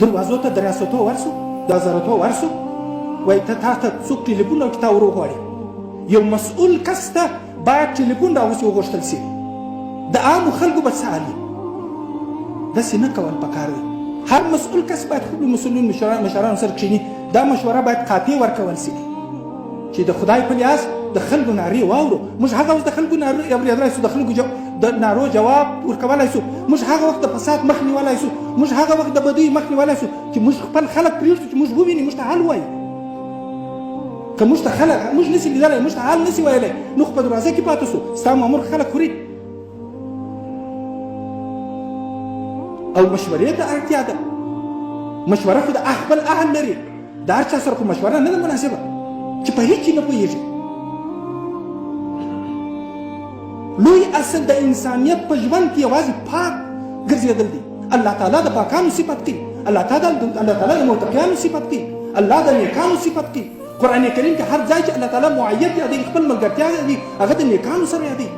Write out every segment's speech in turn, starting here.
دروازو ته د ریاستو ورسو د وزارتو ورسو وایي ته تا ته څوک ټلیفون او کتاب ور وغواړي یو مسؤل کس ته باید ټلیفون راوسي وغوښتل سي د عامو خلکو به څه حال وي داسې نه کول پکار دی هر مسؤل کس باید خپلو مسؤلین مشرانو سره کښېني دا مشوره باید قاطع ورکول سي چې د خدای په لحاظ د خلکو نارې واورو موږ هغه وخت د خلکو نارې اورېدلی سو د خلکو د نارو جواب ورکولی سو موږ هغه وخت د فساد مخ نیولی سو موږ هغه وخت د بدیو مخ نیولی سو چې موږ خپل خلک پرېږدو چې موږ وویني موږ ته حل وایي که موږ ته خلک موږ نسي لیدلی موږ ته حل نسي ویلی نو خو په دروازه کې پاتې سو ستا مامور خلک خوري او مشورې ته اړتیا ده مشوره خو د خپل اهل لري د هر چا سره خو مشوره نه ده مناسبه چې په هیڅ نه پوهېږي لوی اصل د انسانیت په ژوند کې یوازې پاک ګرځېدل دي الله تعالی د پاکانو صفت کوي الله تعالی د متقیانو صفت کوي الله د نیکانو صفت کوي قرآن کریم کې هر ځای چې الله تعالی معید یادوي خپل ملګرتیا یادوي هغه د نیکانو سره یادوي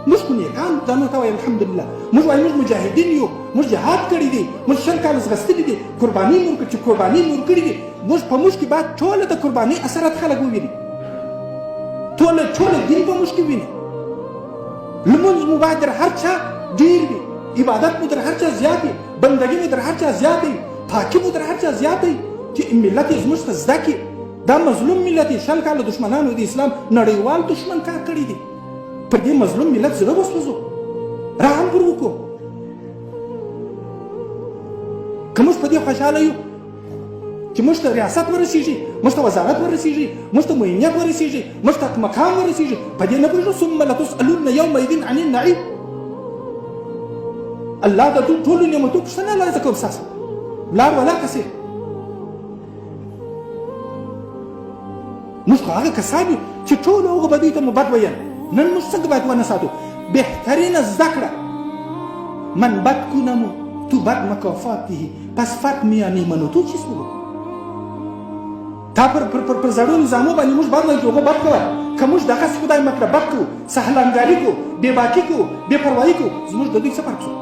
موږ خو نیکان دا نو ته وایي الحمدلله موږ وایي موږ مجاهدین یو موږ جهاد کړی دی موږ 100 کاله ځغستلي دي قرباني مو چې قرباني مو کړي دي موږ په موږ کې باید ټوله د قرباني اثرات خلک وویني ټوله دین په موږ کې ویني لمونځ مو باید در هر چا ډېر وي عبادت مو در هر چا زیات وي بندګي مو در هر چا زیات وي پاکي مو در هر چا زیات وي چې ملت یې زموږ ته زده کړي دا مظلوم ملت یې 100 کاله دښمنانو د اسلام نړیوال دښمن کار کړی دی پر دې مظلوم ملت زړه وسوځو رحم پر وکړو که موږ په دې خوشحاله یو چې موږ ته ریاست ورسیږي موږ ته وزارت ورسیږي موږ ته معینیت ورسیږي موږ ته مقام ورسیږي په دې نه پوهېږو ثم لتسألن یومئذ عن النعیم الله د ټولو نعمتو پوښتنه لازم کوم ستاسو لار ولا کسې موږ خو هغه کسان یو چې ټولو هغو بدیو ته مو بد ویل نن موږ څنګه باید ونه ساتو بهترینه زده کړه من بد کنمو تو بد مکافاته پس فرق میانی من و تو چیست بگو تا پر زړو نظامو باندې موږ بد وایو چې هغه بد کوه که موږ دغسې خدای مکړه بد کوو سهلانګاري کوو بېباکي کوو بېپروایي کوو زموږ د دوی څه فرق شو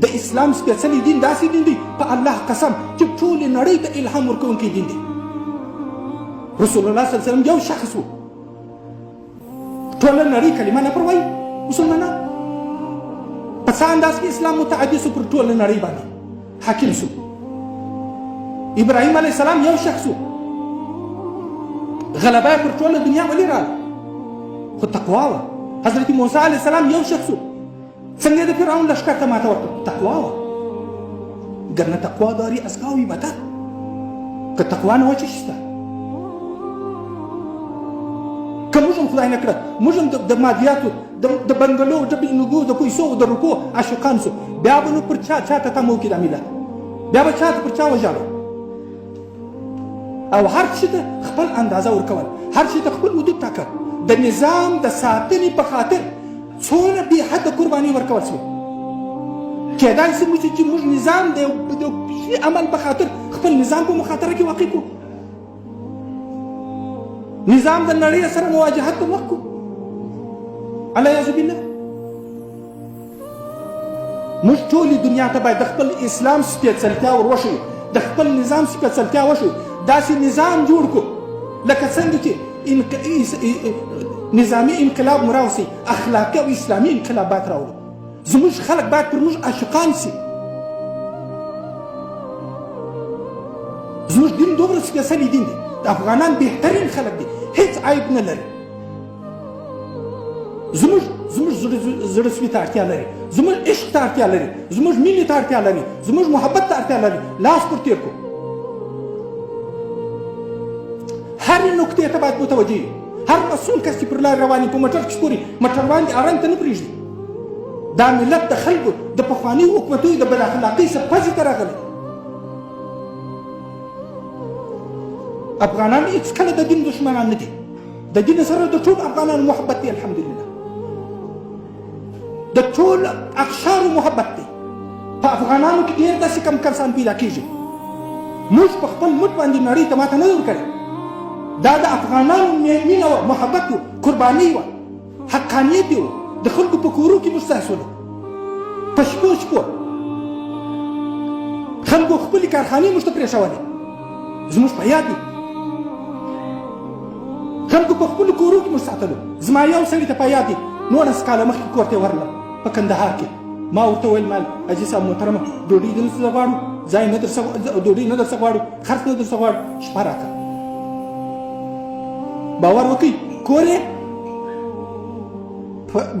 د اسلام سپېڅلی دین داسې دین دی په الله قسم چې ټولې نړۍ ته الهام ورکوونکی دین دی رسول الله صلی الله علیه وسلم یو شخص و ټوله نړۍ کلمه نه پروایي مسلمانان په څه انداز کې اسلام متعدي سو پر ټوله نړۍ باندې حاکم سو ابراهیم علیه السلام یو شخص و غلبه پر ټوله دنیا ولې راغله خو تقوا وه حضرت موسی علیه السلام یو شخص و څنګه د فرعون لښکر ته ماته ورکړه تقوا وه ګرنه تقوا داری از گاوی بتر که تقوا نه وه څه شته که موږ هم خدای نه کړه موږ هم د مادیاتو د بنګلو د بینګو د پیسو د روپو عاشقان سو بیا به نو پر چا ته تمه وکړي دا ملت بیا به چا ته پر چا وژاړو او هر شي ته خپل اندازه ورکول هر شي ته خپل حدود ټاکل د نظام د ساتنې په خاطر څونه بې حده قرباني ورکول شوې کېدای شي چې موږ نظام د شي عمل په خاطر خپل نظام په مخاطره کې واقع کړو نظام د نړۍ سره مواجهت ته وکړو علیاذ بالله موږ ټولې دنیا ته باید د خپل اسلام سپېڅلتیا ور وښیو د خپل نظام سپېڅلتیا وښیو داسې نظام جوړ کړو لکه څنګه چې نظامي انقلاب مو راوستئ اخلاقي او اسلامي انقلاب باید راوړو زموږ خلک باید پر موږ عاشقان سي زموږ دین دومره سپېڅلی دین دی افغانان بهترین خلک دي هیڅ عیب نه لري زموږ زړه سوي ته اړتیا لري زموږ عشق ته اړتیا لري زموږ مینې ته اړتیا لري زموږ محبت ته اړتیا لري لاس پر تېر کړو هرې نقطې ته باید متوجه یو هر مسؤل کس چې پر لار روان په موټر کې سپوري موټروان دې ارنګ ته نه پرېږدي دا ملت د خلکو د پخوانیو حکومتونو د بد اخلاقۍ څخه پزې ته راغلی افغانان هېڅکله د دین دشمنان نه دي د دین سره د ټولو افغانانو محبت دی الحمدلله د ټولو اقشارو محبت دی په افغانانو کې ډېر داسې کم کسان پیدا کېږي موږ په خپل مټ باندې نړۍ ته ماته نه ده ورکړې دا د افغانانو مینه وه محبت و قرباني وه حقانیت و د خلکو په کورو کې موږ ستاسو په شپو شپو خلکو خپلې کارخانې موږ ته پرېښولې زموږ په یاد دي خلکو په خپلو کورو کې موږ ساتلو زما یو سړي ته په یاد دي 19 کاله مخکې کور ته یې ورغلم په کندهار کې ما ورته وویل مال حاجي صاحب محترمه ډوډۍ دلته غواړو ځای نه درڅه ډوډۍ نه درڅه غواړو خرڅ نه درڅه غواړو شپه راکړه باور وکړئ کور یې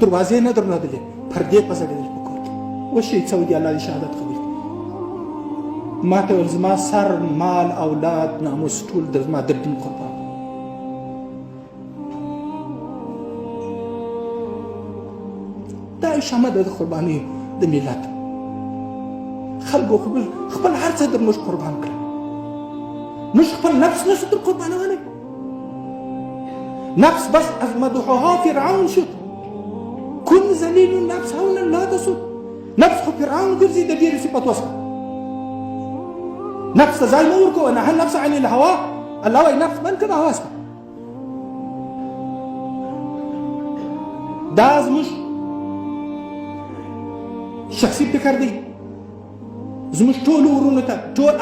دروازې نه درلودلې پردې په ځړېدل په کور کې اوس شهید سوی دی الله دې شهادت قبول کړي ما ته ویل زما سر مال اولاد ناموس ټول د زما د دین قربان دا شمه د قرباني د ملت خلکو خپل هر څه در موږ قربان کړل موږ خپل نفس نشو در قربانولی نفس بس از مدحوها فرعون شد کن ذلیل النفس هونا لا تسود نفس خو فرعون ګرځي د ډېرې صفت وسه نفس ته ځای مه ورکوه نهى النفس عن الهوا الله وایي نفس بند کړه هوا څخه دا زموږ شخصي فکر دی زموږ ټولو ورونو ته ټول